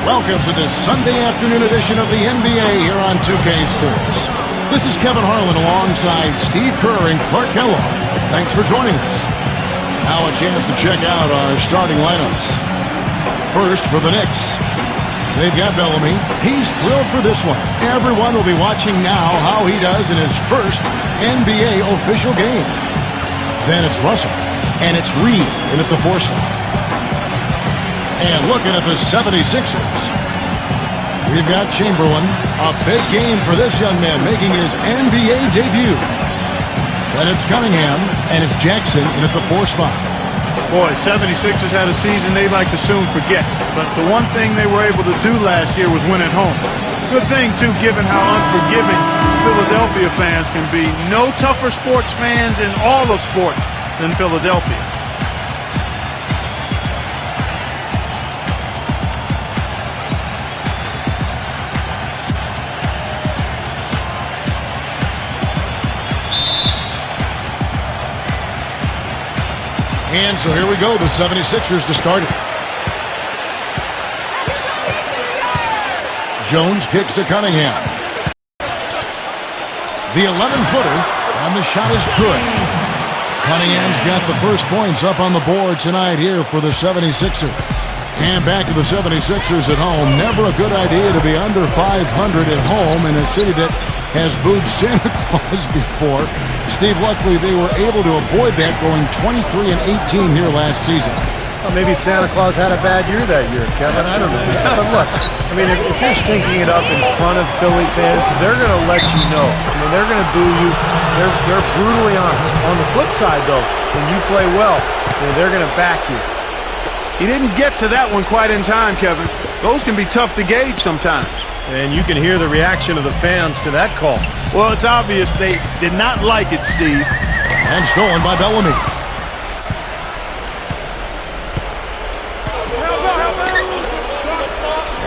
Welcome to this Sunday afternoon edition of the NBA here on 2K Sports. This is Kevin Harlan alongside Steve Kerr and Clark Kellogg. Thanks for joining us. Now a chance to check out our starting lineups. First for the Knicks. They've got Bellamy. He's thrilled for this one. Everyone will be watching now how he does in his first NBA official game. Then it's Russell. And it's Reed in at the 4 slot. And looking at the 76ers, we've got Chamberlain. A big game for this young man making his NBA debut. Then it's Cunningham, and it's Jackson in at the 4 spot. Boy, 76ers had a season they'd like to soon forget. But the one thing they were able to do last year was win at home. Good thing, too, given how unforgiving Philadelphia fans can be. No tougher sports fans in all of sports than Philadelphia. And so here we go, the 76ers to start it. Jones kicks to Cunningham. The 11-footer, and the shot is good. Cunningham's got the first points up on the board tonight here for the 76ers. And back to the 76ers at home. Never a good idea to be under 500 at home in a city that has booed Santa Claus before. Steve, luckily they were able to avoid that, going 23-18 here last season. Well, maybe Santa Claus had a bad year that year, Kevin. I don't know. But look, I mean, if you're stinking it up in front of Philly fans, they're going to let you know. I mean, they're going to boo you. They're brutally honest. On the flip side, though, when you play well, they're going to back you. He didn't get to that one quite in time, Kevin. Those can be tough to gauge sometimes. And you can hear the reaction of the fans to that call. Well, it's obvious they did not like it, Steve. And stolen by Bellamy.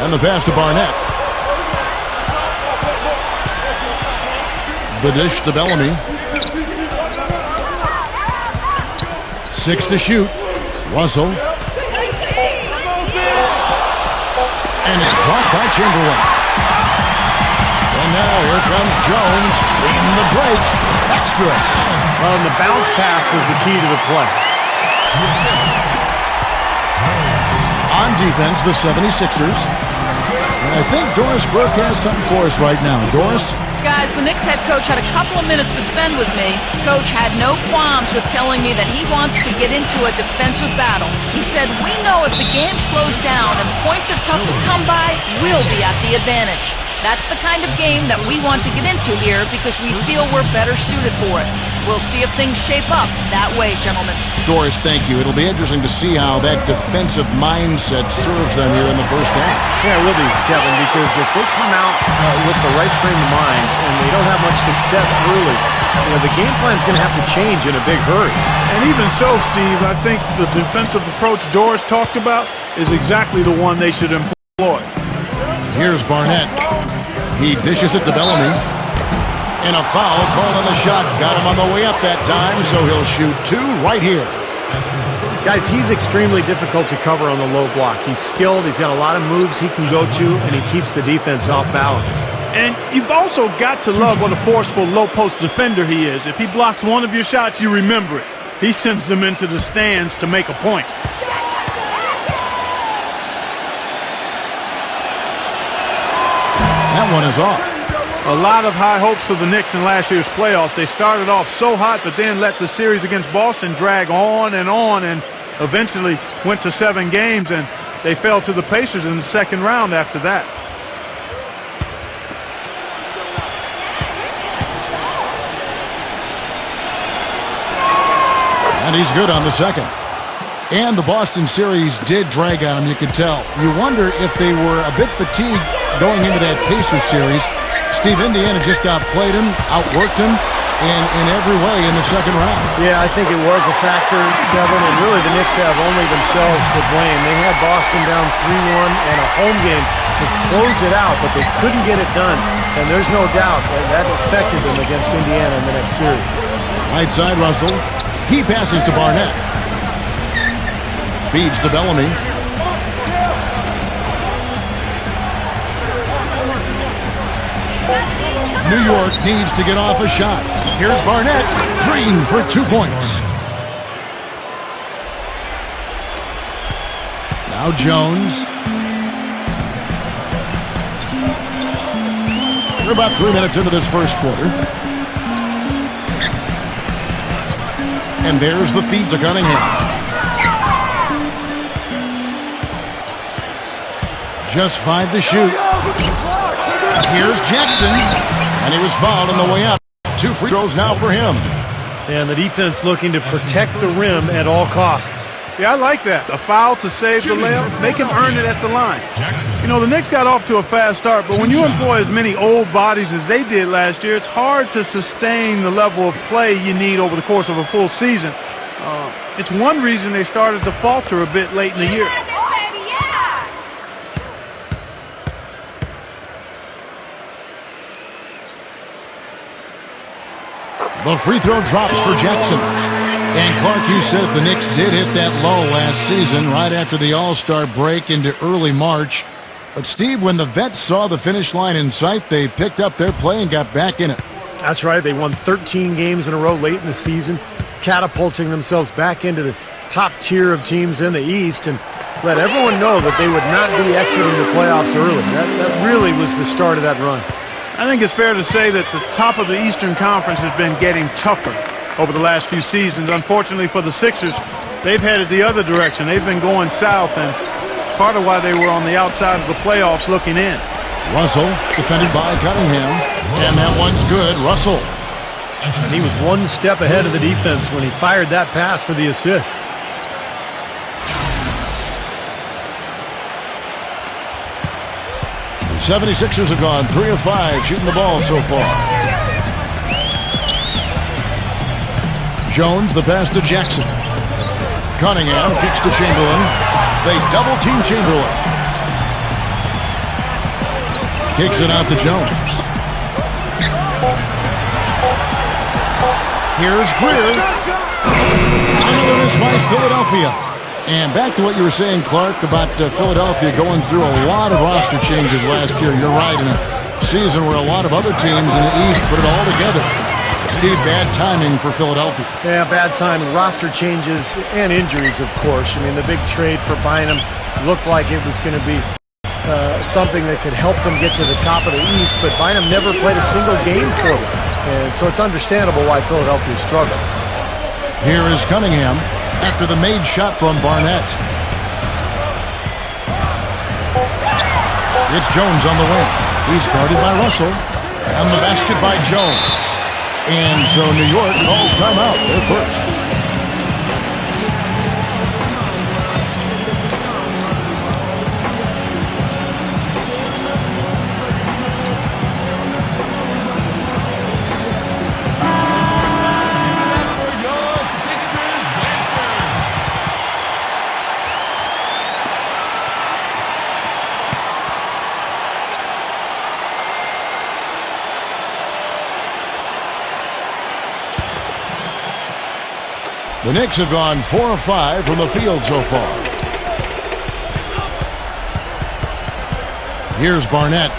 And the pass to Barnett. The dish to Bellamy. 6 to shoot. Russell. And it's blocked by Chamberlain. And now here comes Jones leading the break. That's good. Well, and the bounce pass was the key to the play. On defense, the 76ers. And I think Doris Burke has something for us right now. Doris? Guys, the Knicks head coach had a couple of minutes to spend with me. Coach had no qualms with telling me that he wants to get into a defensive battle. He said, we know if the game slows down and points are tough to come by, we'll be at the advantage. That's the kind of game that we want to get into here because we feel we're better suited for it. We'll see if things shape up that way, gentlemen. Doris, thank you. It'll be interesting to see how that defensive mindset serves them here in the first half. Yeah, it will be, Kevin, because if they come out with the right frame of mind and they don't have much success early, the game plan's going to have to change in a big hurry. And even so, Steve, I think the defensive approach Doris talked about is exactly the one they should employ. Here's Barnett. He dishes it to Bellamy. And a foul called on the shot. Got him on the way up that time, so he'll shoot 2 right here. Guys, he's extremely difficult to cover on the low block. He's skilled. He's got a lot of moves he can go to, and he keeps the defense off balance. And you've also got to love what a forceful low-post defender he is. If he blocks one of your shots, you remember it. He sends them into the stands to make a point. That one is off. A lot of high hopes for the Knicks in last year's playoffs. They started off so hot, but then let the series against Boston drag on, and eventually went to 7 games, and they fell to the Pacers in the second round after that. And he's good on the second. And the Boston series did drag on him, you could tell. You wonder if they were a bit fatigued going into that Pacers series. Steve, Indiana just outplayed him, outworked him in every way in the second round. Yeah, I think it was a factor, Kevin, and really the Knicks have only themselves to blame. They had Boston down 3-1 and a home game to close it out, but they couldn't get it done. And there's no doubt that affected them against Indiana in the next series. Right side, Russell. He passes to Barnett. Feeds to Bellamy. New York needs to get off a shot. Here's Barnett. Green for 2 points. Now Jones. We're about 3 minutes into this first quarter. And there's the feed to Cunningham. Just 5 to shoot. Here's Jackson. And he was fouled on the way up. 2 free throws now for him. And the defense looking to protect the rim at all costs. Yeah, I like that. A foul to save the layup. Make him earn it at the line. You know, the Knicks got off to a fast start, but when you employ as many old bodies as they did last year, it's hard to sustain the level of play you need over the course of a full season. It's one reason they started to falter a bit late in the year. The free throw drops for Jackson. And Clark, you said the Knicks did hit that low last season right after the All-Star break into early March. But, Steve, when the vets saw the finish line in sight, they picked up their play and got back in it. That's right. They won 13 games in a row late in the season, catapulting themselves back into the top tier of teams in the East and let everyone know that they would not be exiting the playoffs early. That really was the start of that run. I think it's fair to say that the top of the Eastern Conference has been getting tougher over the last few seasons. Unfortunately for the Sixers, they've headed the other direction. They've been going south, and part of why they were on the outside of the playoffs looking in. Russell, defended by Cunningham, and that one's good. Russell. He was one step ahead of the defense when he fired that pass for the assist. The 76ers have gone 3 of 5 shooting the ball so far. Jones, the pass to Jackson. Cunningham kicks to Chamberlain. They double-team Chamberlain. Kicks it out to Jones. Here's Greer. Another miss by Philadelphia. And back to what you were saying, Clark, about Philadelphia going through a lot of roster changes last year. You're right, in a season where a lot of other teams in the East put it all together. Steve, bad timing for Philadelphia. Yeah, bad timing. Roster changes and injuries, of course. I mean, the big trade for Bynum looked like it was going to be something that could help them get to the top of the East, but Bynum never played a single game for them. And so it's understandable why Philadelphia struggled. Here is Cunningham after the made shot from Barnett. It's Jones on the wing. He's guarded by Russell. And the basket by Jones. And so New York calls timeout. They're first. The Knicks have gone 4 of 5 from the field so far. Here's Barnett.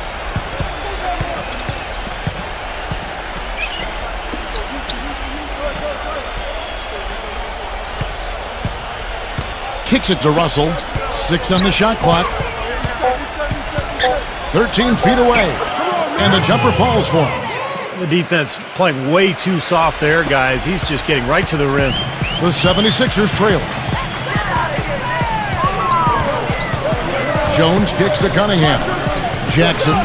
Kicks it to Russell. 6 on the shot clock. 13 feet away. And the jumper falls for him. The defense playing way too soft there, guys. He's just getting right to the rim. The 76ers trail. Jones kicks to Cunningham. Jackson.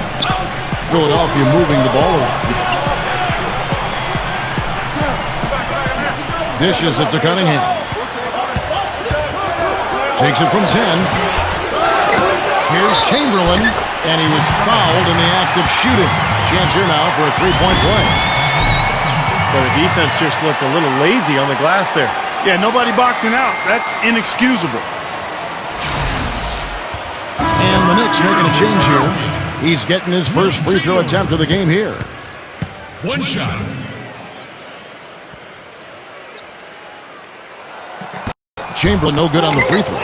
Philadelphia moving the ball around. Dishes it to Cunningham. Takes it from 10. Here's Chamberlain, and he was fouled in the act of shooting. Chance here now for a three-point play. But the defense just looked a little lazy on the glass there. Yeah, nobody boxing out. That's inexcusable. And the Knicks making a change here. He's getting his first free throw attempt of the game here. One shot. Chamberlain no good on the free throw.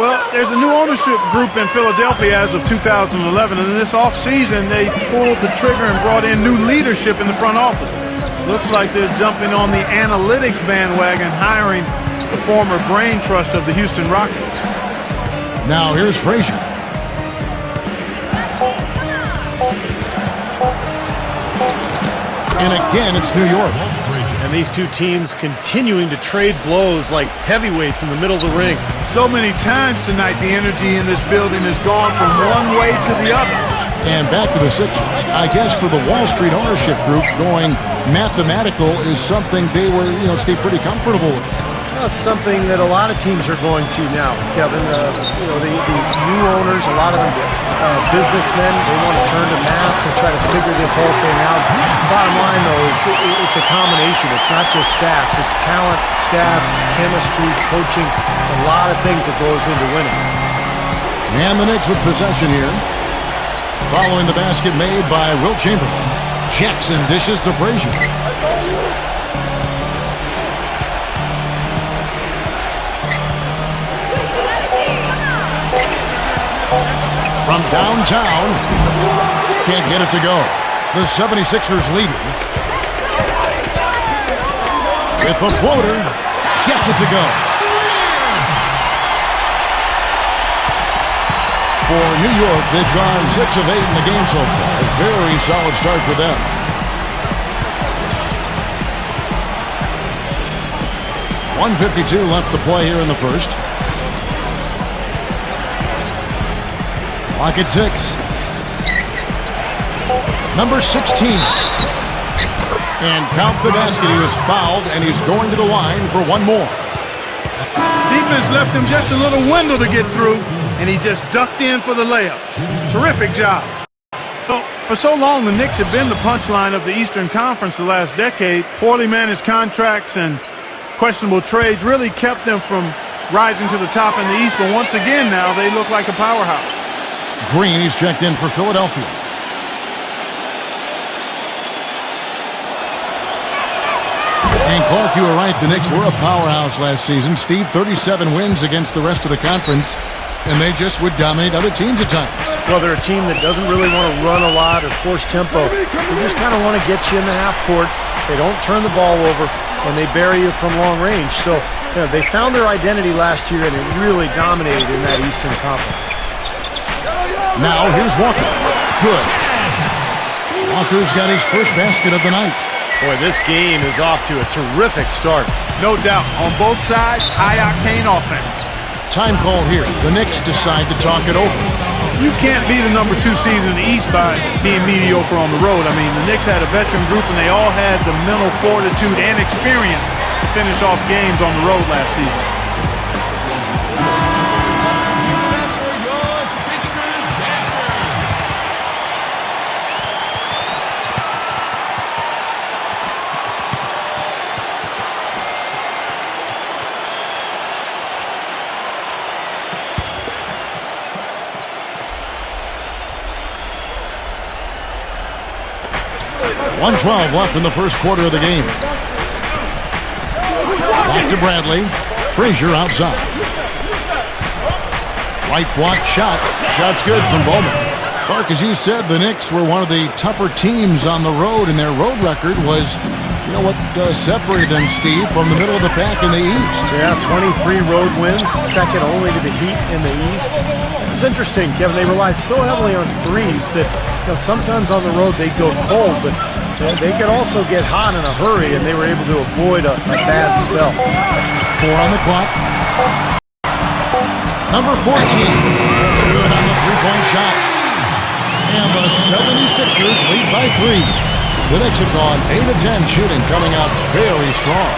Well, there's a new ownership group in Philadelphia as of 2011, and in this offseason, they pulled the trigger and brought in new leadership in the front office. Looks like they're jumping on the analytics bandwagon, hiring the former brain trust of the Houston Rockets. Now here's Frazier. And again, it's New York. And these two teams continuing to trade blows like heavyweights in the middle of the ring. So many times tonight, the energy in this building has gone from one way to the other. And back to the Sixers. I guess for the Wall Street ownership group, going mathematical is something they were, Steve, pretty comfortable with. Well, it's something that a lot of teams are going to now, Kevin. The new owners, a lot of them businessmen, they want to turn to math to try to figure this whole thing out. Bottom line, though, is it's a combination. It's not just stats. It's talent, stats, chemistry, coaching, a lot of things that goes into winning. And the Knicks with possession here. Following the basket made by Wilt Chamberlain. Checks and dishes to Frazier. From downtown, can't get it to go. The 76ers leading. With the floater, gets it to go. For New York, they've gone 6 of 8 in the game so far. A very solid start for them. .152 left to play here in the first. Clock at 6. Number 16. And count the basket. He was fouled, and he's going to the line for one more. Defense left him just a little window to get through, and he just ducked in for the layup. Terrific job. So, for so long, the Knicks have been the punchline of the Eastern Conference the last decade. Poorly managed contracts and questionable trades really kept them from rising to the top in the East, but once again now they look like a powerhouse. Green, he's checked in for Philadelphia. And Clark, you were right. The Knicks were a powerhouse last season. Steve, 37 wins against the rest of the conference, and they just would dominate other teams at times. Well, they're a team that doesn't really want to run a lot or force tempo. They just kind of want to get you in the half court. They don't turn the ball over, and they bury you from long range. So they found their identity last year, and it really dominated in that Eastern Conference. Now here's Walker. Good. Walker's got his first basket of the night. Boy, this game is off to a terrific start. No doubt. On both sides, high-octane offense. Time call here. The Knicks decide to talk it over. You can't be the number 2 seed in the East by being mediocre on the road. I mean, the Knicks had a veteran group, and they all had the mental fortitude and experience to finish off games on the road last season. .112 left in the first quarter of the game. Back to Bradley. Frazier outside. Right block shot. Shot's good from Bowman. Clark, as you said, the Knicks were one of the tougher teams on the road, and their road record was, what separated them, Steve, from the middle of the pack in the East. Yeah, 23 road wins, second only to the Heat in the East. It was interesting, Kevin. They relied so heavily on threes that sometimes on the road they'd go cold, but they could also get hot in a hurry, and they were able to avoid a bad spell. 4 on the clock. Number 14. Good on the three-point shot. And the 76ers lead by 3. The Knicks have gone 8 of 10 shooting, coming out very strong.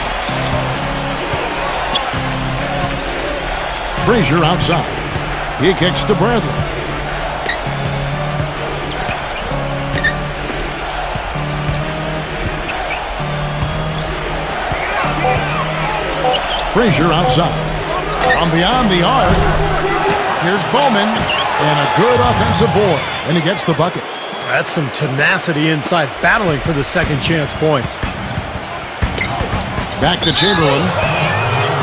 Frazier outside. He kicks to Bradley. Frazier outside. From beyond the arc, here's Bowman, and a good offensive board. And he gets the bucket. That's some tenacity inside, battling for the second chance points. Back to Chamberlain.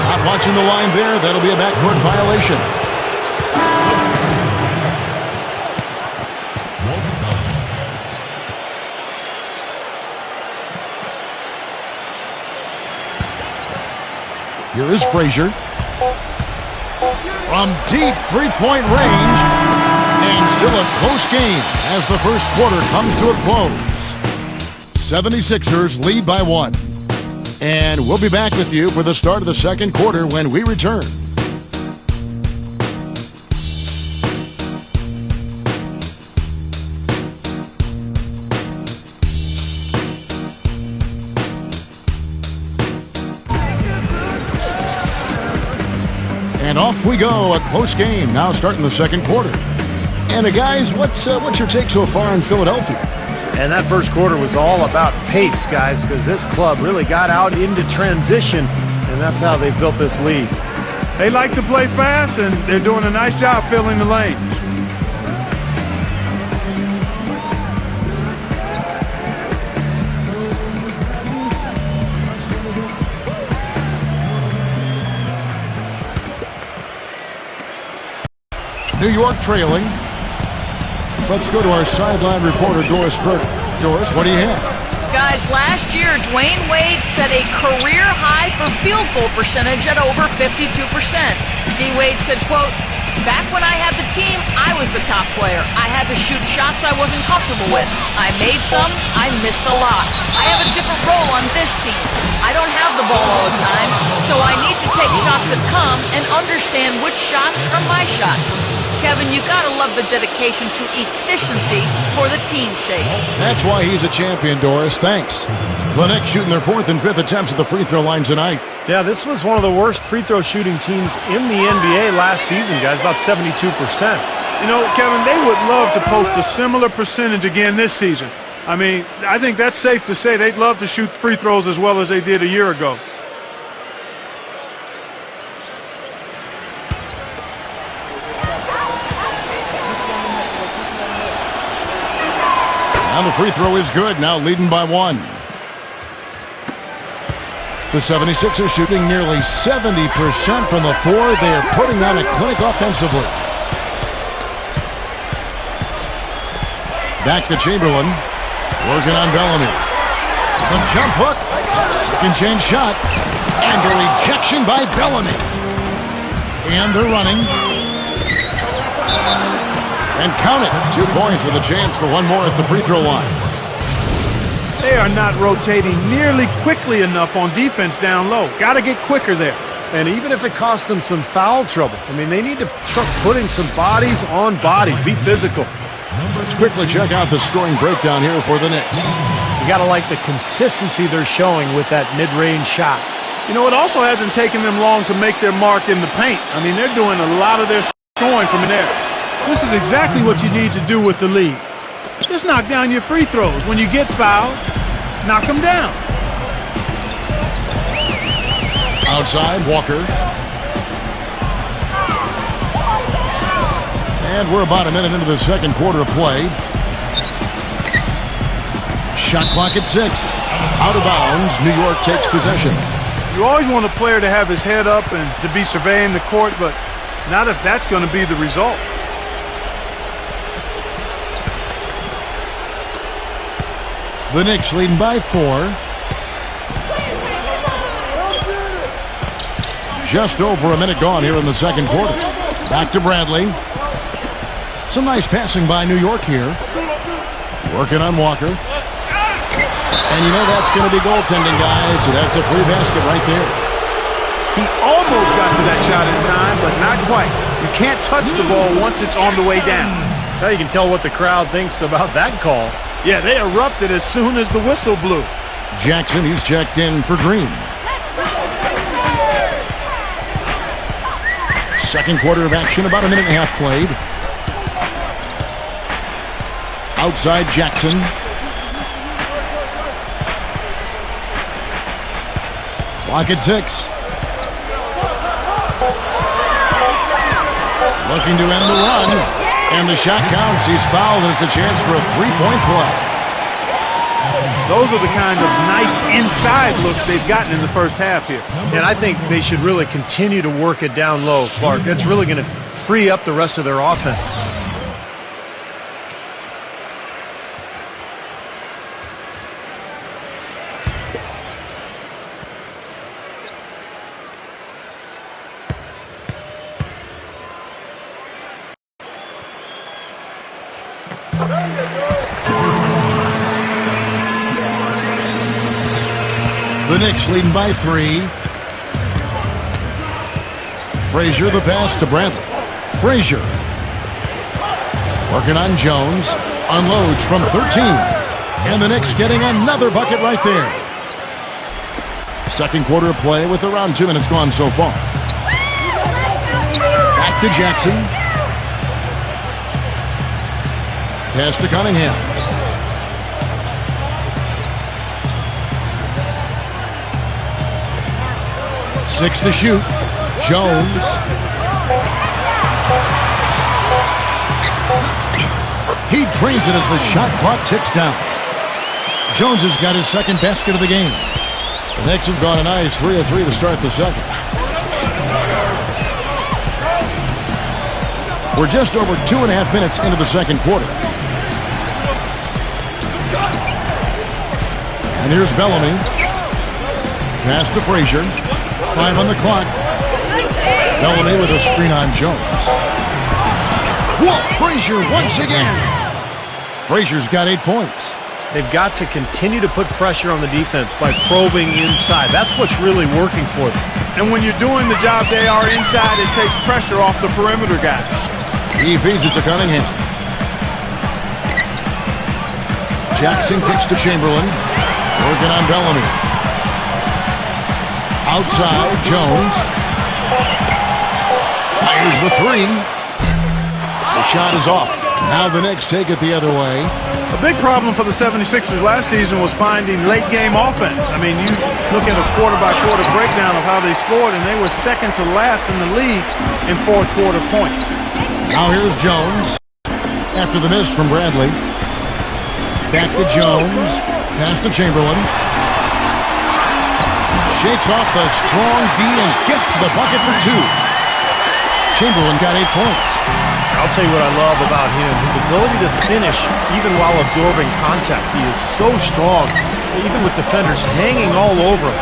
Not watching the line there. That'll be a backcourt violation. Here is Frazier. From deep three-point range. And still a close game as the first quarter comes to a close. 76ers lead by 1. And we'll be back with you for the start of the second quarter when we return. And off we go, a close game now starting the second quarter. And guys, what's your take so far in Philadelphia? And that first quarter was all about pace, guys, because this club really got out into transition, and that's how they built this lead. They like to play fast, and they're doing a nice job filling the lane. New York trailing. Let's go to our sideline reporter, Doris Burke. Doris, what do you have? Guys, last year, Dwayne Wade set a career high for field goal percentage at over 52%. D. Wade said, quote, "Back when I had the team, I was the top player. I had to shoot shots I wasn't comfortable with. I made some, I missed a lot. I have a different role on this team. I don't have the ball all the time, so I need to take shots that come and understand which shots are my shots." Kevin, you gotta love the dedication to efficiency for the team's sake. That's why he's a champion, Doris. Thanks. The Knicks shooting their 4th and 5th attempts at the free throw line tonight. Yeah, this was one of the worst free throw shooting teams in the NBA last season, guys, about 72%. You know, Kevin, they would love to post a similar percentage again this season. I mean, I think that's safe to say they'd love to shoot free throws as well as they did a year ago. And the free throw is good, now leading by 1. The 76ers shooting nearly 70% from the floor. They are putting on a clinic offensively. Back to Chamberlain. Working on Bellamy. The jump hook. Second chance shot. And the rejection by Bellamy. And they're running. And count it. 2 points with a chance for one more at the free throw line. They are not rotating nearly quickly enough on defense down low. Got to get quicker there. And even if it costs them some foul trouble, I mean, they need to start putting some bodies on bodies. Be physical. Let's quickly check out the scoring breakdown here for the Knicks. You got to like the consistency they're showing with that mid-range shot. You know, it also hasn't taken them long to make their mark in the paint. I mean, they're doing a lot of their scoring from there. This is exactly what you need to do with the lead. Just knock down your free throws. When you get fouled, knock them down. Outside, Walker. And we're about a minute into the second quarter of play. Shot clock at 6. Out of bounds, New York takes possession. You always want a player to have his head up and to be surveying the court, but not if that's going to be the result. The Knicks leading by 4. Just over a minute gone here in the second quarter. Back to Bradley. Some nice passing by New York here. Working on Walker. And you know that's going to be goaltending, guys. So that's a free basket right there. He almost got to that shot in time, but not quite. You can't touch the ball once it's on the way down. Now you can tell what the crowd thinks about that call. Yeah, they erupted as soon as the whistle blew. Jackson, he's checked in for Green. Second quarter of action, about a minute and a half played. Outside Jackson. Clock at 6. Looking to end the run. And the shot counts. He's fouled, and it's a chance for a three-point play. Those are the kind of nice inside looks they've gotten in the first half here. And I think they should really continue to work it down low, Clark. That's really going to free up the rest of their offense. Knicks leading by 3. Frazier the pass to Bradley. Frazier working on Jones. Unloads from 13. And the Knicks getting another bucket right there. Second quarter of play with around 2 minutes gone so far. Back to Jackson. Pass to Cunningham. Six to shoot. Jones. He drains it as the shot clock ticks down. Jones has got his second basket of the game. The Knicks have gone a nice 3 of 3 to start the second. We're just over 2.5 minutes into the second quarter. And here's Bellamy. Pass to Frazier. 5 on the clock. Bellamy with a screen on Jones. Walt Frazier once again. Frazier's got 8 points. They've got to continue to put pressure on the defense by probing inside. That's what's really working for them. And when you're doing the job they are inside, it takes pressure off the perimeter guys. He feeds it to Cunningham. Jackson kicks to Chamberlain. Working on Bellamy. Outside, Jones. Fires the 3. The shot is off. Now the Knicks take it the other way. A big problem for the 76ers last season was finding late-game offense. I mean, you look at a quarter-by-quarter breakdown of how they scored, and they were second to last in the league in fourth-quarter points. Now here's Jones. After the miss from Bradley. Back to Jones. Pass to Chamberlain. Shakes off the strong D and gets to the bucket for 2. Chamberlain got 8 points. I'll tell you what I love about him. His ability to finish even while absorbing contact. He is so strong, even with defenders hanging all over him.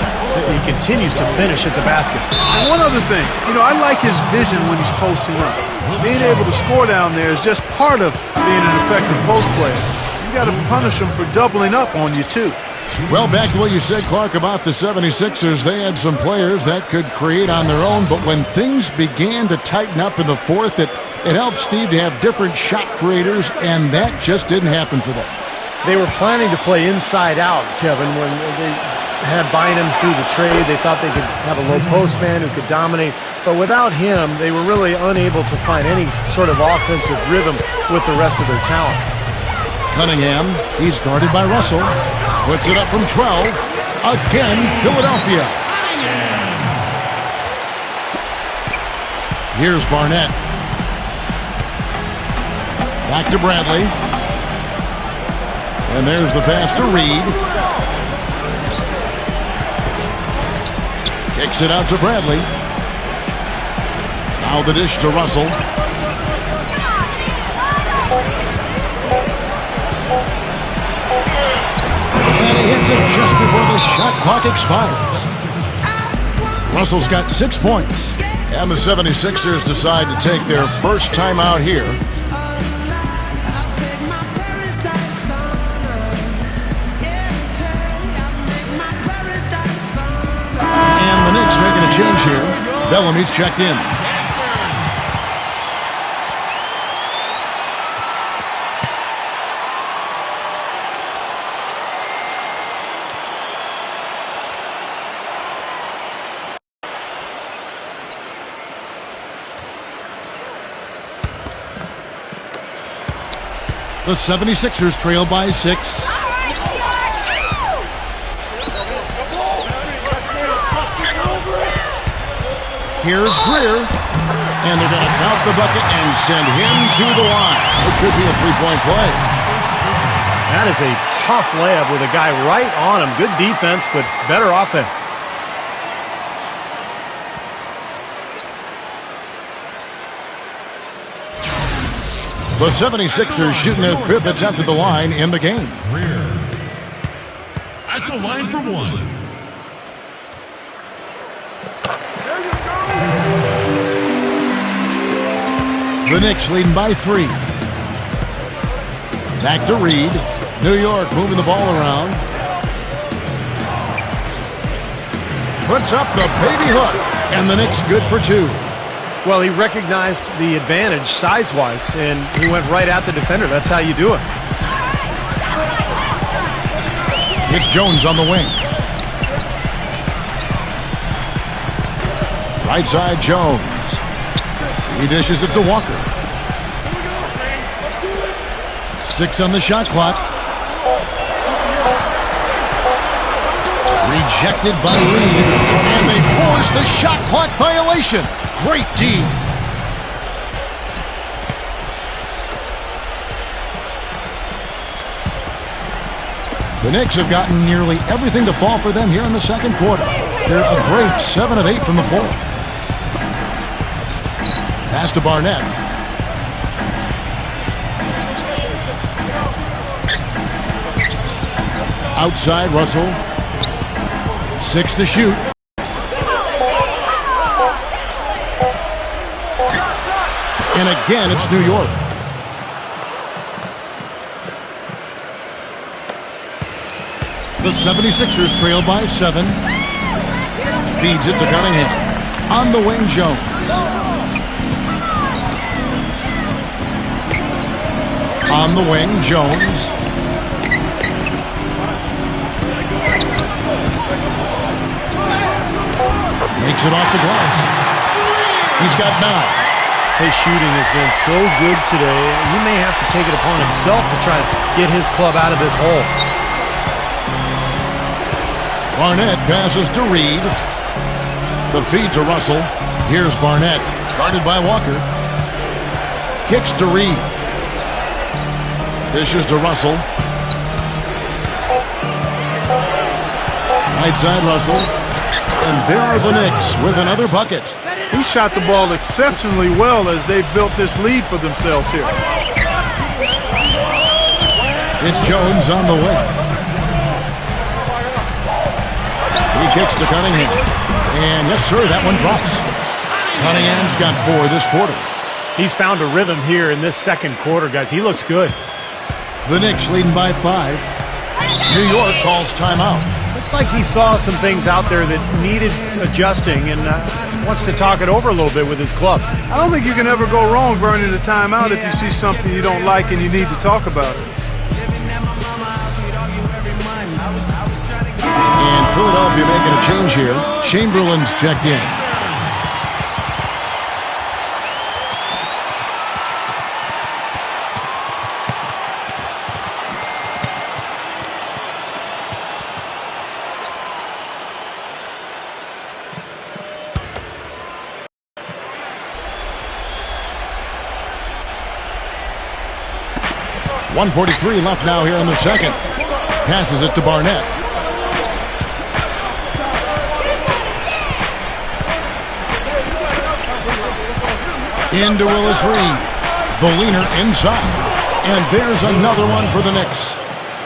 He continues to finish at the basket. And one other thing, I like his vision when he's posting up. Being able to score down there is just part of being an effective post player. You got to punish him for doubling up on you, too. Well, back to what you said, Clark, about the 76ers. They had some players that could create on their own, but when things began to tighten up in the fourth, it helped Steve to have different shot creators, and that just didn't happen for them. They were planning to play inside out, Kevin, when they had Bynum through the trade. They thought they could have a low post man who could dominate, but without him, they were really unable to find any sort of offensive rhythm with the rest of their talent. Cunningham, he's guarded by Russell. Puts it up from 12. Again, Philadelphia. Here's Barnett. Back to Bradley. And there's the pass to Reed. Kicks it out to Bradley. Now the dish to Russell. And he hits it just before the shot clock expires. Russell's got 6 points. And the 76ers decide to take their first time out here. And the Knicks making a change here. Bellamy's checked in. The 76ers trail by 6. Here's Greer. And they're going to count the bucket and send him to the line. It could be a three-point play. That is a tough layup with a guy right on him. Good defense, but better offense. The 76ers shooting their 5th attempt at the line in the game. Greer at the line for 1. The Knicks leading by 3. Back to Reed. New York moving the ball around. puts up the baby hook, and the Knicks good for 2. Well, he recognized the advantage size-wise, and he went right at the defender. That's how you do it. It's Jones on the wing. Right side, Jones. He dishes it to Walker. 6 on the shot clock. Rejected by Reed, and they force the shot clock violation. Great D. The Knicks have gotten nearly everything to fall for them here in the second quarter. They're a great 7 of 8 from the floor. Pass to Barnett. Outside, Russell. 6 to shoot. And again, it's New York. The 76ers trail by 7. Feeds it to Cunningham. On the wing, Jones. On the wing, Jones. Makes it off the glass. He's got 9. His shooting has been so good today, he may have to take it upon himself to try to get his club out of this hole. Barnett passes to Reed. The feed to Russell. Here's Barnett, guarded by Walker. Kicks to Reed. Dishes to Russell. Right side, Russell. And there are the Knicks with another bucket. He shot the ball exceptionally well as they've built this lead for themselves here. It's Jones on the way. He kicks to Cunningham. And yes, sir, that one drops. Cunningham's got 4 this quarter. He's found a rhythm here in this second quarter, guys. He looks good. The Knicks leading by 5. New York calls timeout. Looks like he saw some things out there that needed adjusting and wants to talk it over a little bit with his club. I don't think you can ever go wrong burning a timeout if you see something you don't like and you need to talk about it. And Philadelphia making a change here. Chamberlain's checked in. .143 left now here in the second. Passes it to Barnett. Into Willis Reed. The leaner inside. And there's another one for the Knicks.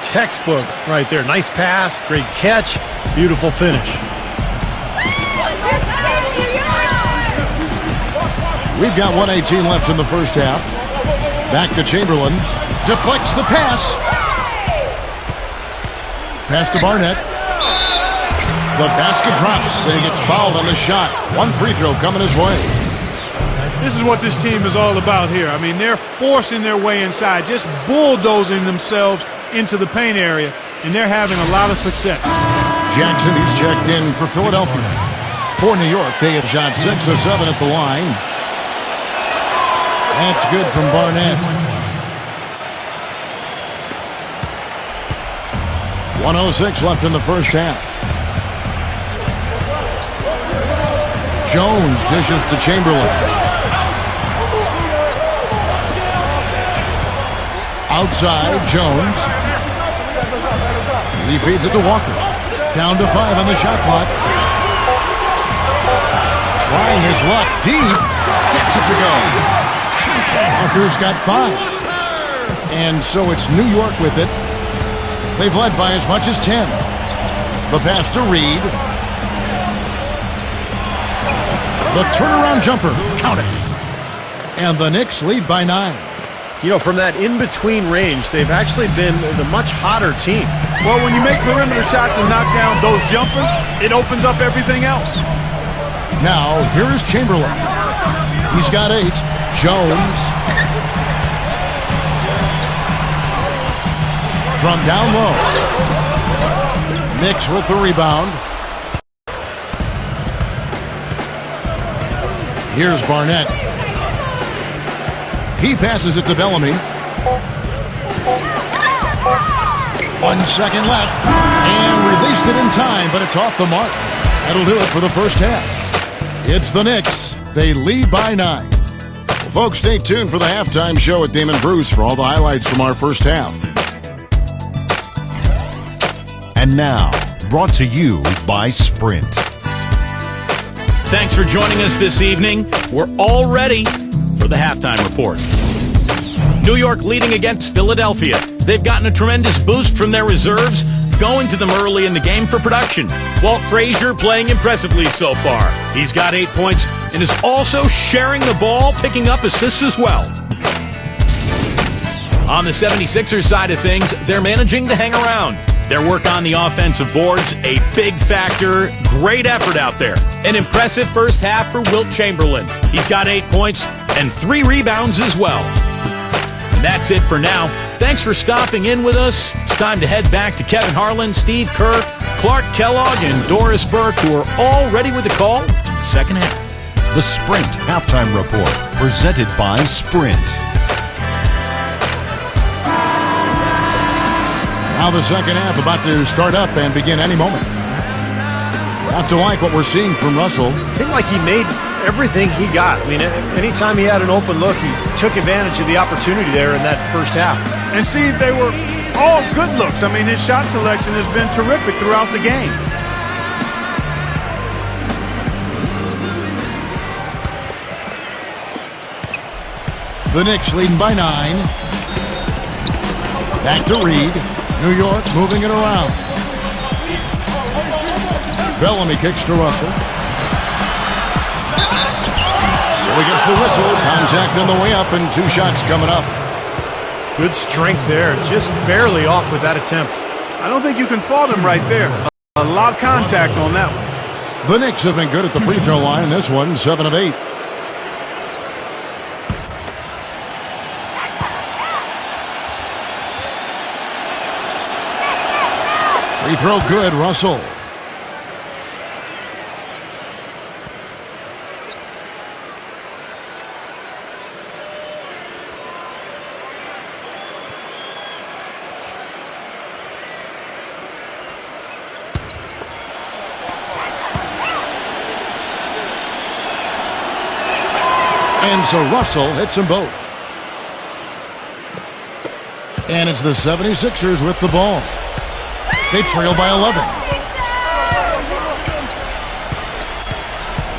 Textbook right there. Nice pass, great catch, beautiful finish. We've got 1:18 left in the first half. Back to Chamberlain. Deflects the pass. Pass to Barnett. The basket drops, and he gets fouled on the shot. One free throw coming his way. This is what this team is all about here. I mean, they're forcing their way inside, just bulldozing themselves into the paint area, and they're having a lot of success. Jackson, he's checked in for Philadelphia. For New York, they have shot 6 of 7 at the line. That's good from Barnett. 1:06 left in the first half. Jones dishes to Chamberlain. Outside, Jones. He feeds it to Walker. Down to 5 on the shot clock. Trying his luck deep. Gets it to go. Walker's got 5. And so it's New York with it. They've led by as much as 10. The pass to Reed. The turnaround jumper. Count it. And the Knicks lead by 9. You know, from that in-between range, they've actually been the much hotter team. Well, when you make perimeter shots and knock down those jumpers, it opens up everything else. Now, here is Chamberlain. He's got 8. Jones. From down low. Knicks with the rebound. Here's Barnett. He passes it to Bellamy. 1 second left. And released it in time, but it's off the mark. That'll do it for the first half. It's the Knicks. They lead by 9. Well, folks, stay tuned for the halftime show with Damon Bruce for all the highlights from our first half. And now, brought to you by Sprint. Thanks for joining us this evening. We're all ready for the halftime report. New York leading against Philadelphia. They've gotten a tremendous boost from their reserves, going to them early in the game for production. Walt Frazier playing impressively so far. He's got 8 points and is also sharing the ball, picking up assists as well. On the 76ers side of things, they're managing to hang around. Their work on the offensive boards, a big factor. Great effort out there. An impressive first half for Wilt Chamberlain. He's got 8 points and 3 rebounds as well. And that's it for now. Thanks for stopping in with us. It's time to head back to Kevin Harlan, Steve Kerr, Clark Kellogg, and Doris Burke, who are all ready with the call. Second half. The Sprint Halftime Report, presented by Sprint. Now the second half about to start up and begin any moment. Have to like what we're seeing from Russell. I think like he made everything he got. I mean, anytime he had an open look, he took advantage of the opportunity there in that first half. And Steve, they were all good looks. I mean, his shot selection has been terrific throughout the game. The Knicks leading by 9. Back to Reed. New York moving it around. Bellamy kicks to Russell. So he gets the whistle. Contact on the way up and 2 shots coming up. Good strength there. Just barely off with that attempt. I don't think you can fault him right there. A lot of contact on that one. The Knicks have been good at the free throw line. This one, 7 of 8. Free throw good, Russell. And so Russell hits them both. And it's the 76ers with the ball. They trail by 11.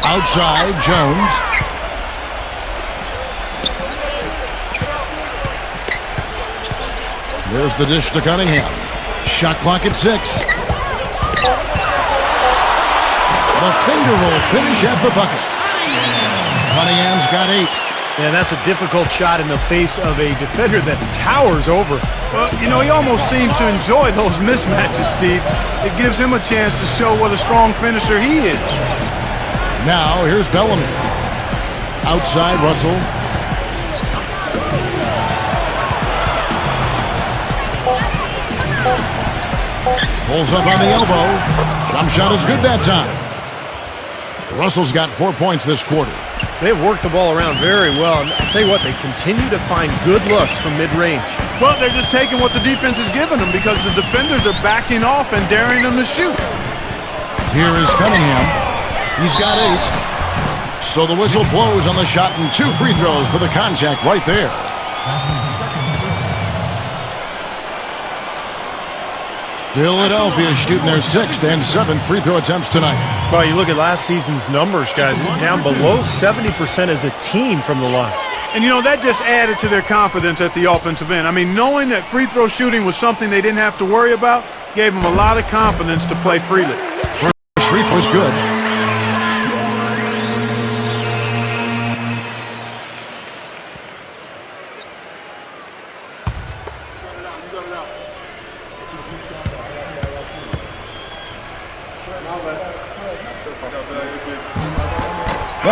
Outside, Jones. There's the dish to Cunningham. Shot clock at 6. The finger roll finish at the bucket. Cunningham's got 8. And that's a difficult shot in the face of a defender that towers over. Well, you know, he almost seems to enjoy those mismatches, Steve. It gives him a chance to show what a strong finisher he is. Now, here's Bellamy. Outside, Russell. Pulls up on the elbow. Jump shot is good that time. Russell's got 4 points this quarter. They've worked the ball around very well. And I'll tell you what, they continue to find good looks from mid-range. Well, they're just taking what the defense is giving them because the defenders are backing off and daring them to shoot. Here is Cunningham. He's got 8. So the whistle blows on the shot and 2 free throws for the contact right there. Philadelphia shooting their 6th and 7th free throw attempts tonight. Well, you look at last season's numbers, guys. Down below 70% as a team from the line. And, you know, that just added to their confidence at the offensive end. I mean, knowing that free throw shooting was something they didn't have to worry about gave them a lot of confidence to play freely. First free throw's good.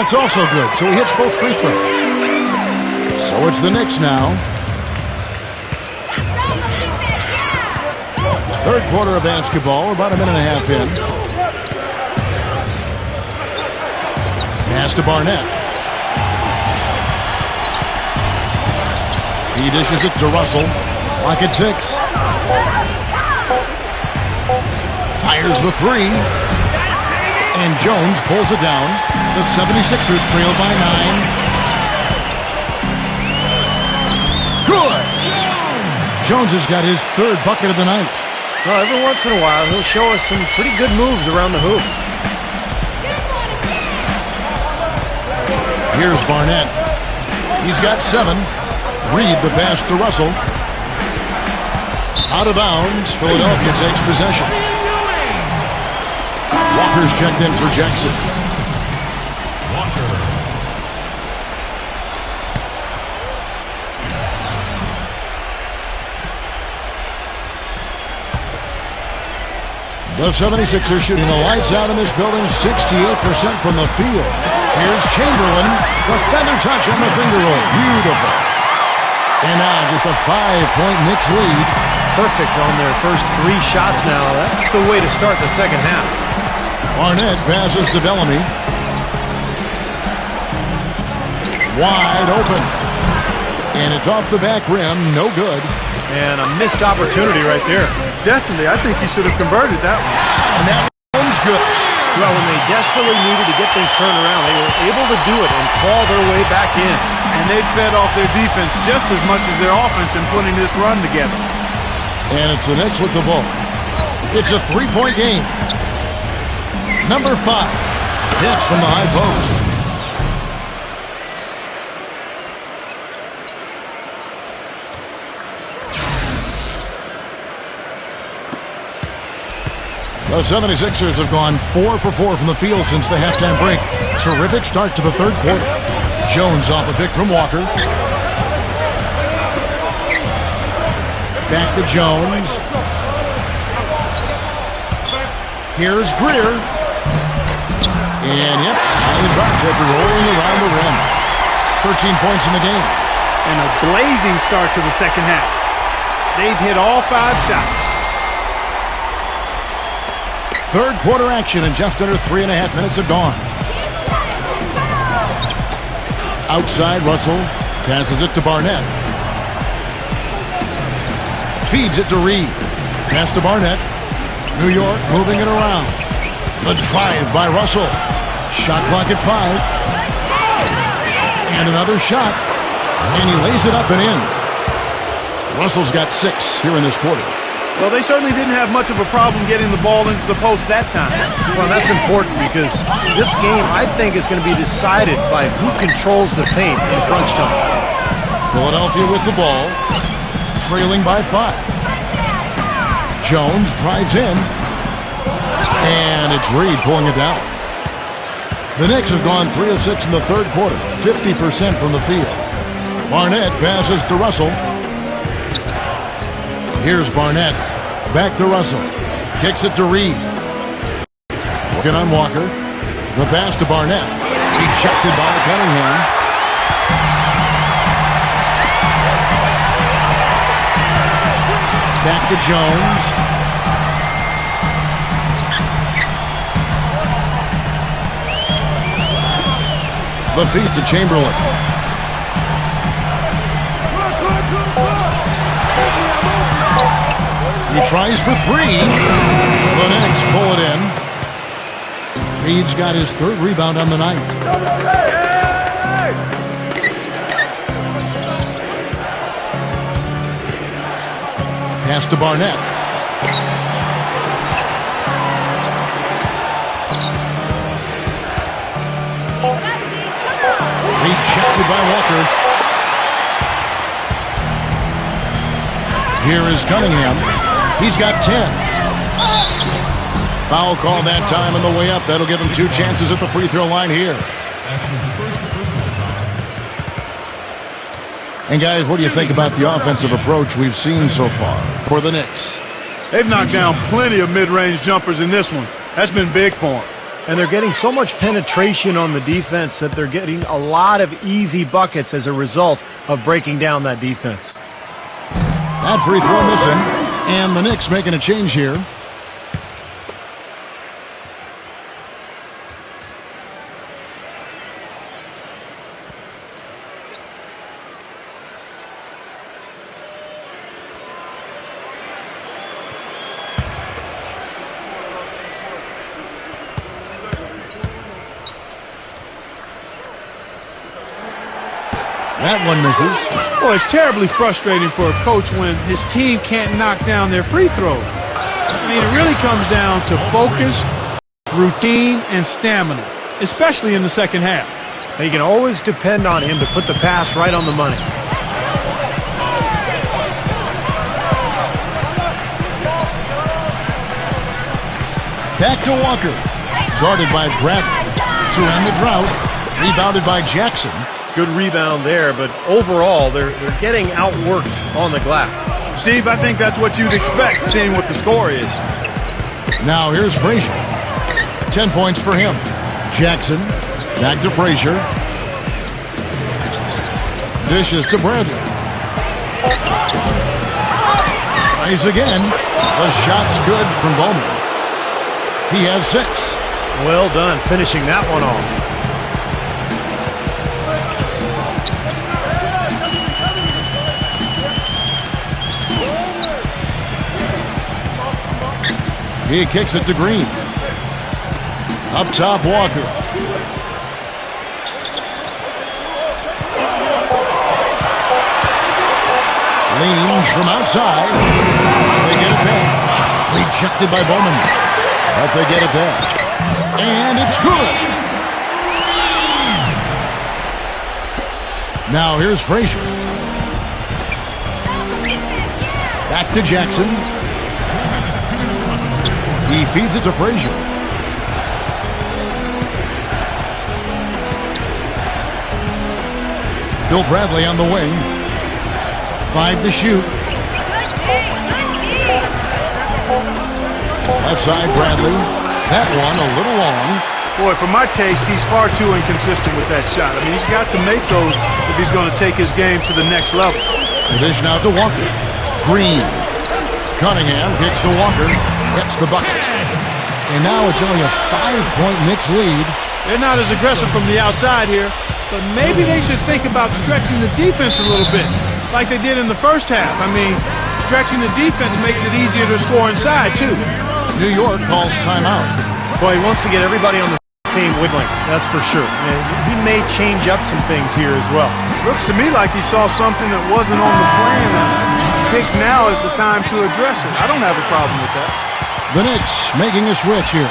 That's also good, so he hits both free throws. So it's the Knicks now. Third quarter of basketball, about a minute and a half in. Pass to Barnett. He dishes it to Russell. Clock at 6. Fires the three. And Jones pulls it down. The 76ers trail by 9. Good! Jones has got his third bucket of the night. Well, every once in a while, he'll show us some pretty good moves around the hoop. Here's Barnett. He's got 7. Reed the pass to Russell. Out of bounds. Philadelphia takes possession. Walker's checked in for Jackson. The 76ers shooting the lights out in this building, 68% from the field. Here's Chamberlain, the feather touch on the finger roll. Beautiful. And now just a 5-point Knicks lead. Perfect on their first 3 shots now. That's the way to start the second half. Barnett passes to Bellamy. Wide open. And it's off the back rim, no good. And a missed opportunity right there. Definitely, I think he should have converted that one. And that one's good. Well, when they desperately needed to get things turned around, they were able to do it and claw their way back in. And they fed off their defense just as much as their offense in putting this run together. And it's the Knicks with the ball. It's a 3-point game. Number 5. Hits from the high post. The 76ers have gone 4 for 4 from the field since the halftime break. Terrific start to the third quarter. Jones off a pick from Walker. Back to Jones. Here's Greer. And yep, highly dropped after rolling around the rim. 13 points in the game. And a blazing start to the second half. They've hit all 5 shots. Third quarter action, and just under 3.5 minutes have gone. Outside, Russell passes it to Barnett. Feeds it to Reed. Pass to Barnett. New York moving it around. The drive by Russell. Shot clock at 5. And another shot. And he lays it up and in. Russell's got 6 here in this quarter. Well, they certainly didn't have much of a problem getting the ball into the post that time. Well, that's important because this game, I think, is going to be decided by who controls the paint in crunch time. Philadelphia with the ball, trailing by 5. Jones drives in, and it's Reed pulling it down. The Knicks have gone 3 of 6 in the third quarter, 50% from the field. Barnett passes to Russell. Here's Barnett. Back to Russell. Kicks it to Reed. Working on Walker. The pass to Barnett. Rejected by Cunningham. Back to Jones. The feed to Chamberlain. He tries for 3. The Knicks pull it in. Reed's got his 3rd rebound on the night. Pass to Barnett. Rejected by Walker. Here is Cunningham. He's got 10. Foul call that time on the way up. That'll give him 2 chances at the free throw line here. And guys, what do you think about the offensive approach we've seen so far for the Knicks? They've knocked down plenty of mid-range jumpers in this one. That's been big for them. And they're getting so much penetration on the defense that they're getting a lot of easy buckets as a result of breaking down that defense. That free throw missing, and the Knicks making a change here. That one misses. Well, it's terribly frustrating for a coach when his team can't knock down their free throws. I mean, it really comes down to focus, routine, and stamina, especially in the second half. You can always depend on him to put the pass right on the money. Back to Walker. Guarded by Bradley. To end the drought. Rebounded by Jackson. Good rebound there, but overall, they're getting outworked on the glass. Steve, I think that's what you'd expect, seeing what the score is. Now here's Frazier. 10 points for him. Jackson. Back to Frazier. Dishes to Bradley. Tries again. The shot's good from Bowman. He has 6. Well done, finishing that one off. He kicks it to Green. Up top, Walker. Leans from outside. They get it back. Rejected by Bowman. But they get it back. And it's good. Now here's Frazier. Back to Jackson. He feeds it to Frazier. Bill Bradley on the wing. 5 to shoot. Left side, Bradley. That one a little long. Boy, for my taste, he's far too inconsistent with that shot. I mean, he's got to make those if he's going to take his game to the next level. Dish now to Walker. Green. Cunningham kicks to Walker. Gets the bucket. And now it's only a 5-point Knicks lead. They're not as aggressive from the outside here, but maybe they should think about stretching the defense a little bit, like they did in the first half. I mean, stretching the defense makes it easier to score inside, too. New York calls timeout. Boy, he wants to get everybody on the same wavelength, that's for sure. And he may change up some things here as well. Looks to me like he saw something that wasn't on the plan, and picked now is the time to address it. I don't have a problem with that. The Knicks making a switch here.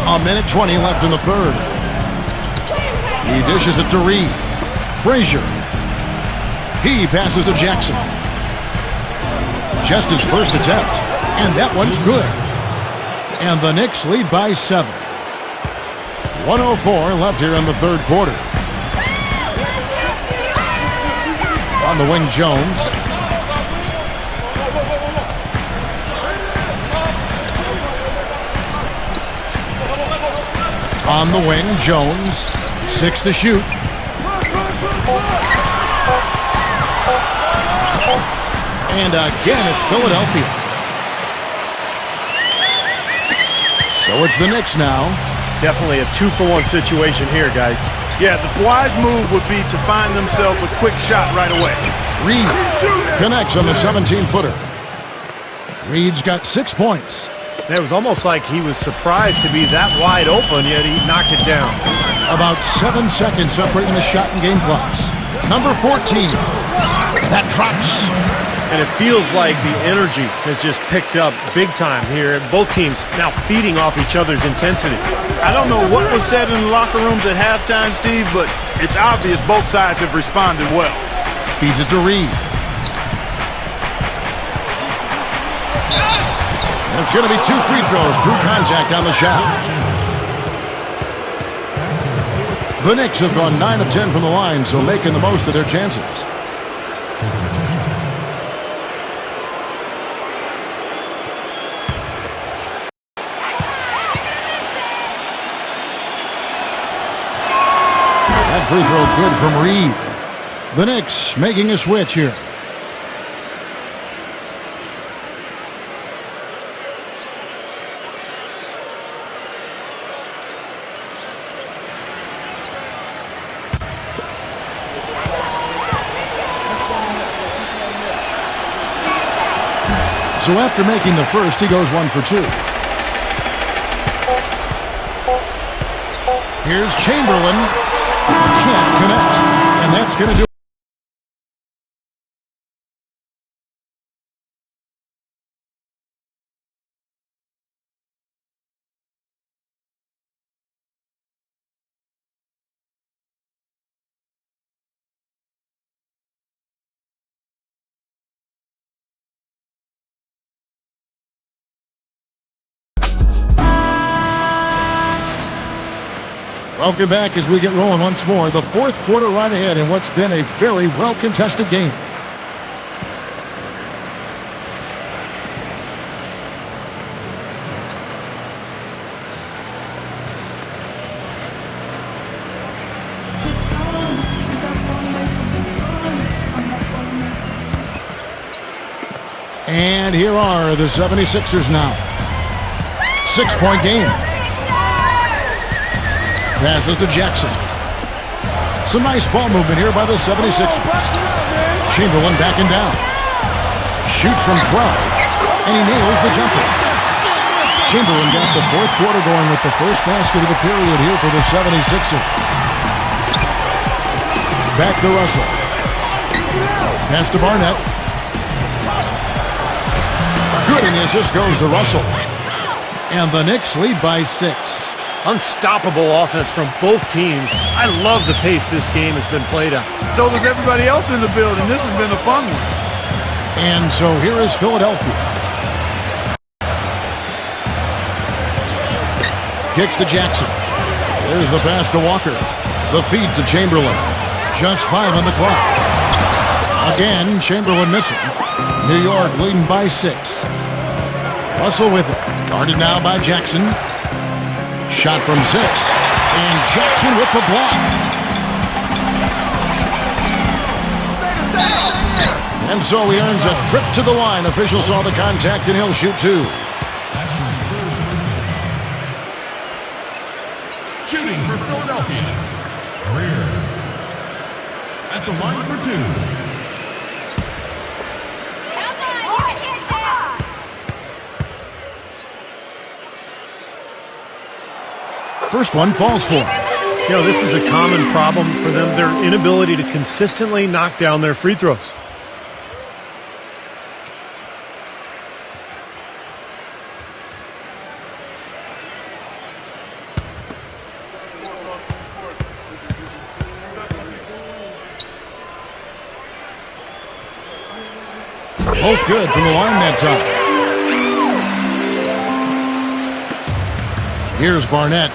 A minute 20 left in the third. He dishes it to Reed. Frazier. He passes to Jackson. Just his first attempt. And that one's good. And the Knicks lead by 7. 1:04 left here in the third quarter. On the wing, Jones. On the wing, Jones. 6 to shoot. And again, it's Philadelphia. So it's the Knicks now. Definitely a 2-for-1 situation here, guys. Yeah, the wise move would be to find themselves a quick shot right away. Reed connects on the 17-footer. Reed's got 6 points. It was almost like he was surprised to be that wide open, yet he knocked it down. About 7 seconds separating the shot and game clocks. Number 14. That drops. And it feels like the energy has just picked up big time here. Both teams now feeding off each other's intensity. I don't know what was said in the locker rooms at halftime, Steve, but it's obvious both sides have responded well. Feeds it to Reed. And it's going to be 2 free throws. Drew contact on the shot. The Knicks have gone 9 of 10 from the line, so making the most of their chances. That free throw good from Reed. The Knicks making a switch here. So after making the first, he goes 1 for 2. Here's Chamberlain. Can't connect. And that's going to do it. Welcome back as we get rolling once more. The fourth quarter right ahead in what's been a very well-contested game. And here are the 76ers now. 6-point game. Passes to Jackson. Some nice ball movement here by the 76ers. Chamberlain backing down. Shoots from 12. And he nails the jumper. Chamberlain got the fourth quarter going with the first basket of the period here for the 76ers. Back to Russell. Pass to Barnett. Good, and the assist goes to Russell. And the Knicks lead by 6. Unstoppable offense from both teams. I love the pace this game has been played on. So does everybody else in the building. This has been a fun one. And so here is Philadelphia. Kicks to Jackson. There's the pass to Walker. The feed to Chamberlain. Just 5 on the clock. Again, Chamberlain missing. New York leading by 6. Russell with it. Guarded now by Jackson. Shot from 6. And Jackson with the block. And so he earns a trip to the line. Official saw the contact and he'll shoot 2. Shooting for Philadelphia. Greer. At the line for 2. First one falls for him. You know, this is a common problem for them, their inability to consistently knock down their free throws. Both good from the line that time. Here's Barnett.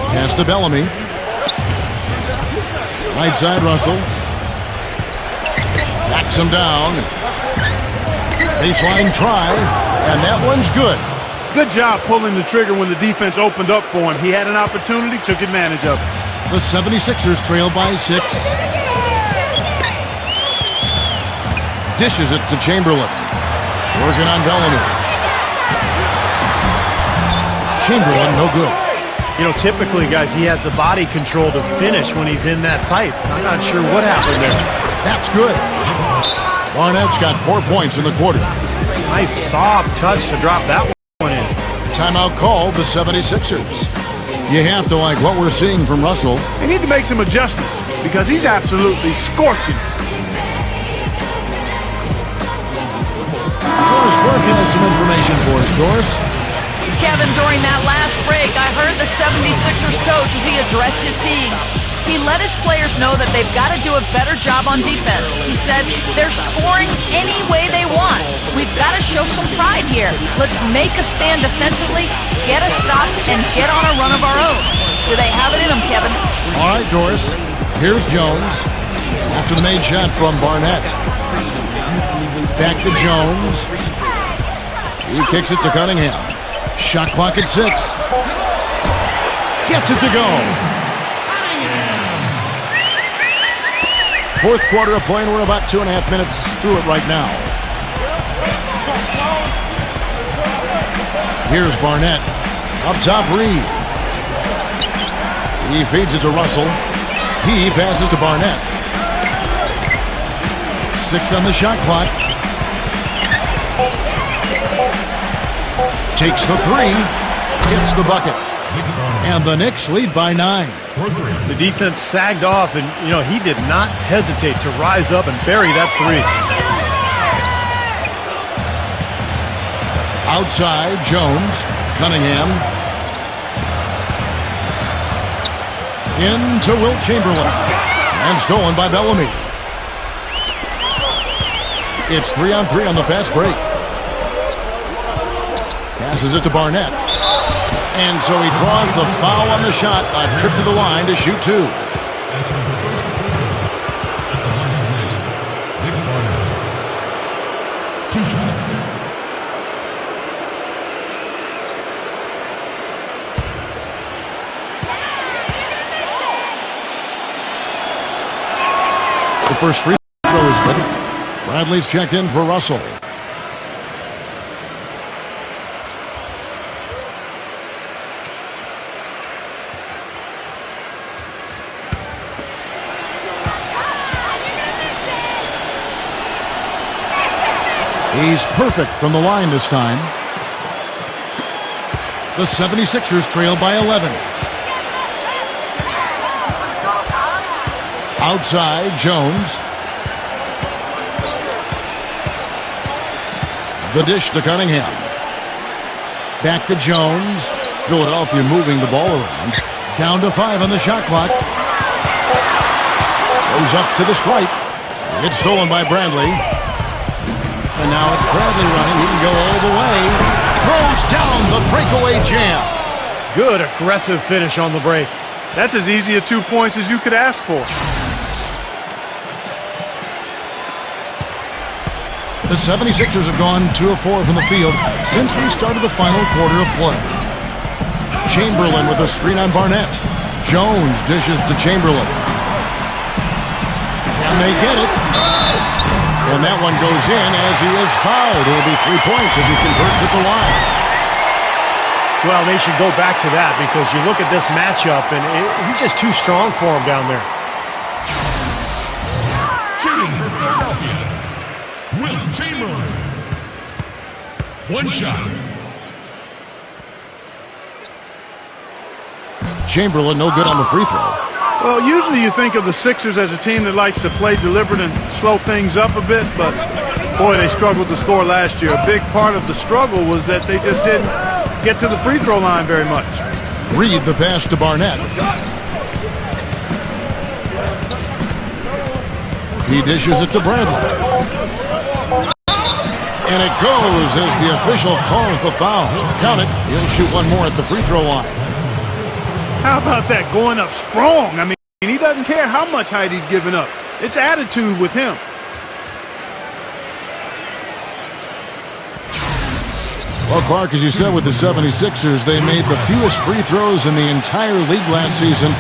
Pass to Bellamy. Right side, Russell. Backs him down. Baseline try, and that one's good. Good job pulling the trigger when the defense opened up for him. He had an opportunity, took advantage of it. The 76ers trail by 6. Dishes it to Chamberlain. Working on Bellamy. Chamberlain, no good. You know, typically, guys, he has the body control to finish when he's in that tight. I'm not sure what happened there. That's good. Barnett's got 4 points in the quarter. Nice soft touch to drop that one in. Timeout called the 76ers. You have to like what we're seeing from Russell. They need to make some adjustments because he's absolutely scorching. Doris Burke has some information for us. Doris? Kevin, during that last break, I heard the 76ers coach as he addressed his team. He let his players know that they've got to do a better job on defense. He said, they're scoring any way they want. We've got to show some pride here. Let's make a stand defensively, get us stops, and get on a run of our own. Do they have it in them, Kevin? All right, Doris. Here's Jones after the made shot from Barnett. Back to Jones. He kicks it to Cunningham. Shot clock at 6. Gets it to go. Fourth quarter of play, and we're about 2.5 minutes through it right now. Here's Barnett. Up top, Reed. He feeds it to Russell. He passes to Barnett. 6 on the shot clock. Takes the 3. Gets the bucket. And the Knicks lead by 9. The defense sagged off, and, he did not hesitate to rise up and bury that 3. Outside, Jones. Cunningham. Into Wilt Chamberlain. And stolen by Bellamy. It's 3-on-3 on the fast break. Passes it to Barnett. And so he draws the foul on the shot. A trip to the line to shoot 2. The first free throw is good. Bradley's checked in for Russell. He's perfect from the line this time. The 76ers trail by 11. Outside, Jones. The dish to Cunningham. Back to Jones. Philadelphia moving the ball around. Down to 5 on the shot clock. Goes up to the stripe. It's stolen by Bradley. And now it's Bradley running. He can go all the way. Throws down the breakaway jam. Good aggressive finish on the break. That's as easy a 2 points as you could ask for. The 76ers have gone 2 of 4 from the field since we started the final quarter of play. Chamberlain with a screen on Barnett. Jones dishes to Chamberlain. Can they get it? And that one goes in as he is fouled. It'll be 3 points if he converts at the line. Well, they should go back to that because you look at this matchup, and he's just too strong for him down there. Shooting for Philadelphia, Wilt Chamberlain. One shot. Chamberlain no good on the free throw. Well, usually you think of the Sixers as a team that likes to play deliberate and slow things up a bit, but boy, they struggled to score last year. A big part of the struggle was that they just didn't get to the free throw line very much. Reed the pass to Barnett. He dishes it to Bradley. And it goes as the official calls the foul. Count it. He'll shoot one more at the free throw line. How about that, going up strong? I mean, he doesn't care how much height he's giving up. It's attitude with him. Well, Clark, as you said, with the 76ers, they made the fewest free throws in the entire league last season,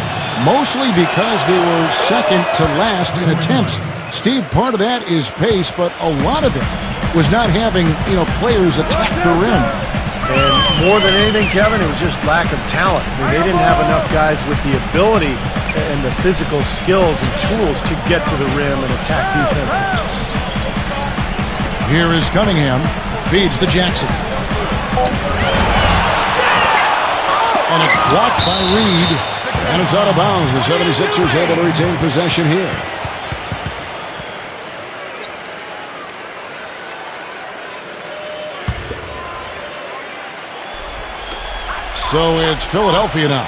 mostly because they were second to last in attempts. Steve, part of that is pace, but a lot of it was not having, players attack the rim. And more than anything, Kevin, it was just lack of talent. I mean, they didn't have enough guys with the ability and the physical skills and tools to get to the rim and attack defenses. Here is Cunningham. Feeds to Jackson. And it's blocked by Reed. And it's out of bounds. The 76ers able to retain possession here. So it's Philadelphia now.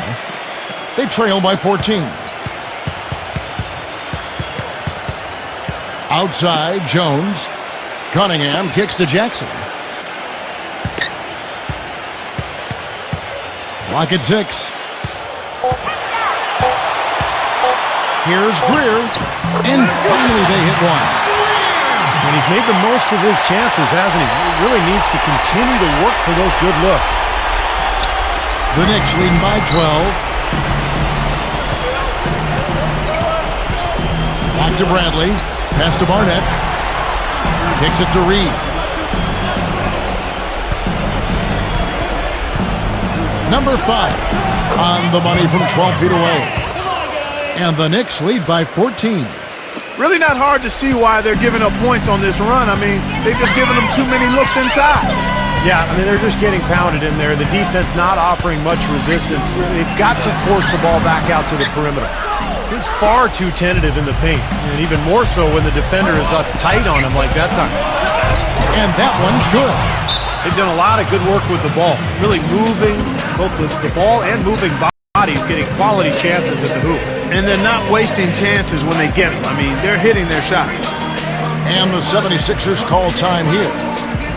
They trail by 14. Outside, Jones. Cunningham kicks to Jackson. Clock at 6. Here's Greer. And finally they hit one. And he's made the most of his chances, hasn't he? He really needs to continue to work for those good looks. The Knicks leading by 12. Back to Bradley. Pass to Barnett. Kicks it to Reed. Number 5 on the money from 12 feet away. And the Knicks lead by 14. Really not hard to see why they're giving up points on this run. I mean, they've just given them too many looks inside. Yeah, I mean, they're just getting pounded in there. The defense not offering much resistance. They've got to force the ball back out to the perimeter. He's far too tentative in the paint, and even more so when the defender is up tight on him like that time. And that one's good. They've done a lot of good work with the ball, really moving both the ball and moving bodies, getting quality chances at the hoop. And they're not wasting chances when they get them. I mean, they're hitting their shots. And the 76ers call time here.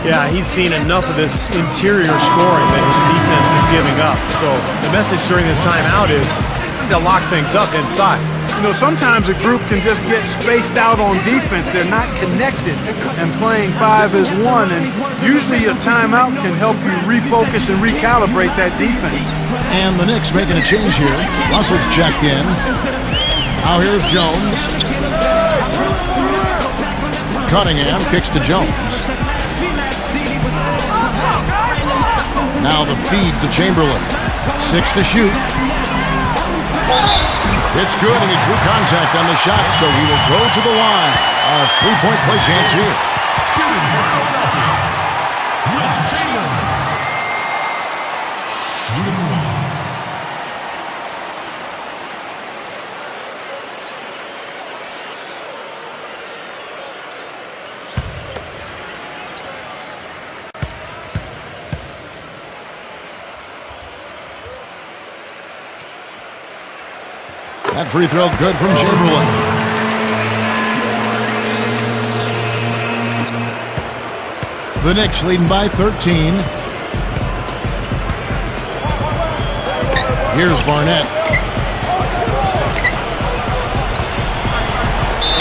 Yeah, he's seen enough of this interior scoring that his defense is giving up. So the message during this timeout is to lock things up inside. You know, sometimes a group can just get spaced out on defense. They're not connected and playing 5 as 1. And usually a timeout can help you refocus and recalibrate that defense. And the Knicks making a change here. Russell's checked in. Now here's Jones. Cunningham kicks to Jones. Now the feed to Chamberlain. 6 to shoot. It's good, and he drew contact on the shot, so he will go to the line. A 3-point play chance here. That free throw good from Chamberlain. The Knicks leading by 13. Here's Barnett.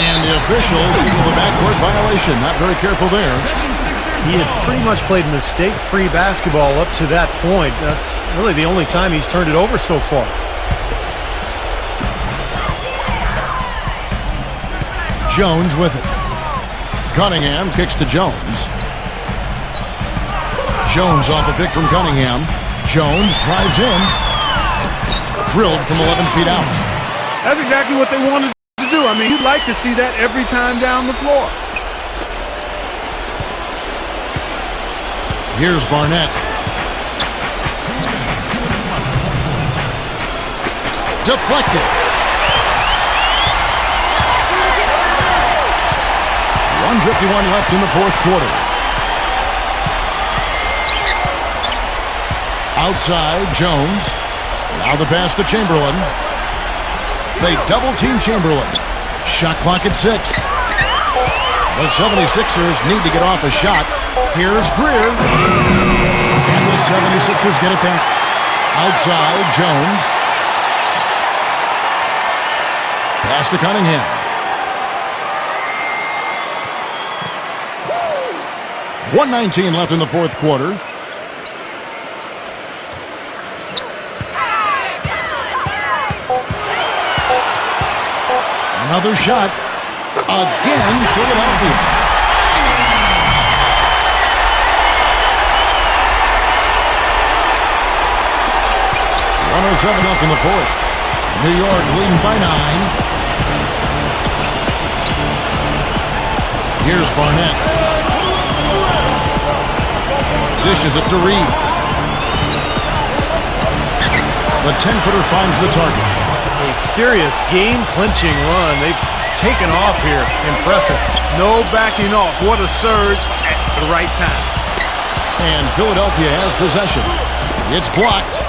And the officials signal the backcourt violation. Not very careful there. He had pretty much played mistake-free basketball up to that point. That's really the only time he's turned it over so far. Jones with it. Cunningham kicks to Jones. Jones off a pick from Cunningham. Jones drives in. Drilled from 11 feet out. That's exactly what they wanted to do. I mean, you'd like to see that every time down the floor. Here's Barnett. Deflected. 1:51 left in the fourth quarter. Outside, Jones. Now the pass to Chamberlain. They double-team Chamberlain. Shot clock at 6. The 76ers need to get off a shot. Here's Greer. And the 76ers get it back. Outside, Jones. Pass to Cunningham. .119 left in the fourth quarter. Another shot. Again, Philadelphia. .107 left in the fourth. New York leading by 9. Here's Barnett. Dishes it to Reed. The 10-footer finds the target. A serious game-clinching run. They've taken off here. Impressive. No backing off. What a surge at the right time. And Philadelphia has possession. It's blocked.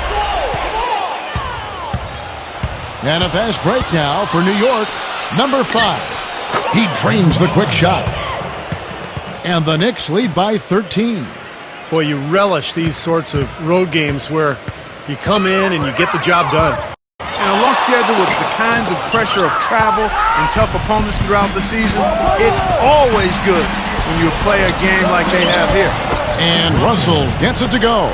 And a fast break now for New York. Number 5. He drains the quick shot. And the Knicks lead by 13. Boy, you relish these sorts of road games where you come in and you get the job done. And a long schedule with the kinds of pressure of travel and tough opponents throughout the season, it's always good when you play a game like they have here. And Russell gets it to go.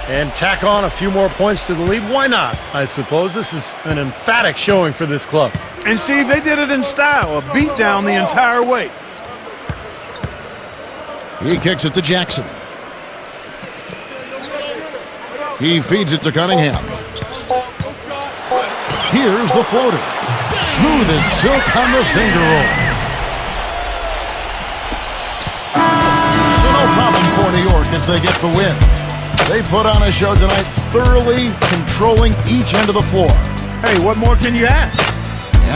And tack on a few more points to the lead. Why not? I suppose this is an emphatic showing for this club. And Steve, they did it in style, a beatdown the entire way. He kicks it to Jackson. He feeds it to Cunningham. Here's the floater. Smooth as silk on the finger roll. So no problem for New York as they get the win. They put on a show tonight, thoroughly controlling each end of the floor. Hey, what more can you ask?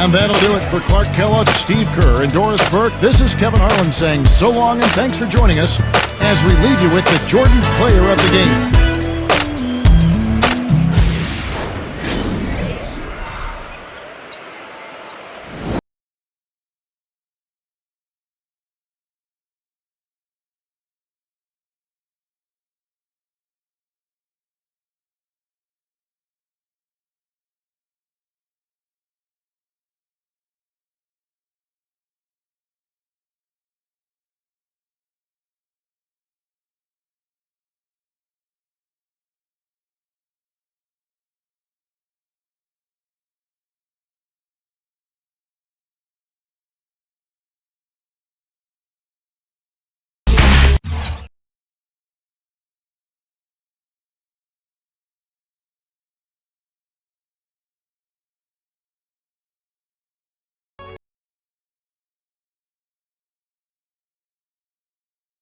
And that'll do it for Clark Kellogg, Steve Kerr, and Doris Burke. This is Kevin Harlan saying so long and thanks for joining us as we leave you with the Jordan Player of the Game.